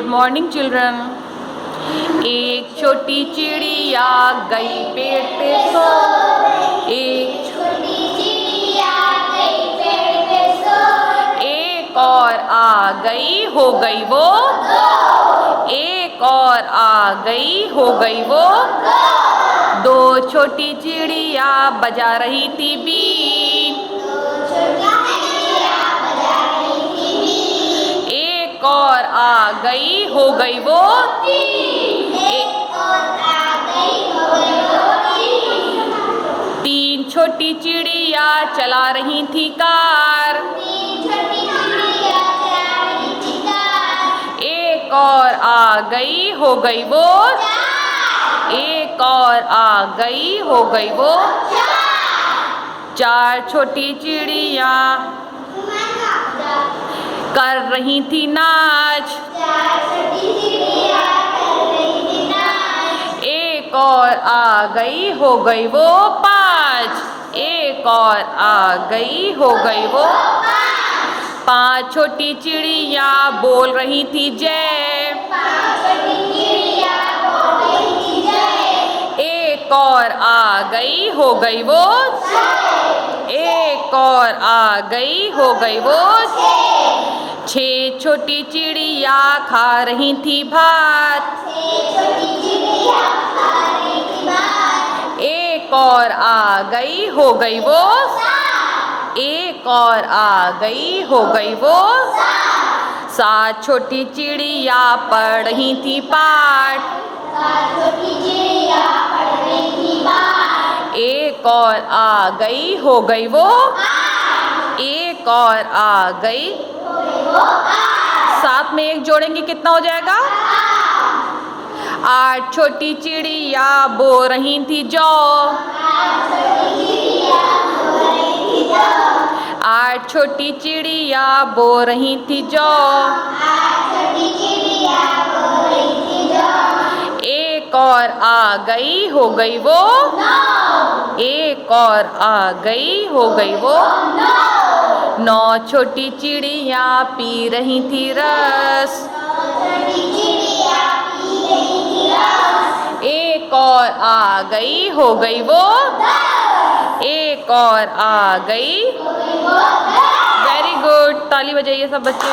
Good morning children. एक छोटी चिड़िया गई पेड़ पे सो, एक छोटी चिड़िया गई पेड़ पे सो, एक और आ गई हो गई वो दो, एक और आ गई हो गई वो दो छोटी चिड़िया बजा रही थी बीन, एक और आ गई हो गई वो तीन छोटी चिड़िया चला रही थी कार, एक और आ गई हो गई वो एक और आ गई हो गई वो चार छोटी चिड़िया कर रही थी नाच, एक और आ गई हो गई वो पाँच, एक और आ गई हो गई वो पाँच छोटी चिड़िया बोल रही थी जय, एक और आ गई हो गई वो एक और आ गई हो गई वो छह छोटी चिड़िया खा रही थी भात, एक और आ गई हो गई वो एक और आ गई हो गई वो सात छोटी चिड़िया पढ़ रही थी पाठ, एक और आ गई हो गई वो एक और आ गई सात में एक जोड़ेंगे कितना हो जाएगा आठ छोटी चिड़िया बो रही थी जौ, आठ छोटी चिड़िया बो रही थी जौ एक और आ गई हो गई वो एक और आ गई हो गई वो नौ छोटी चिड़िया पी रही थी रस, एक और आ गई हो गई वो एक और आ गई। वेरी गुड, ताली बजाइए सब बच्चे।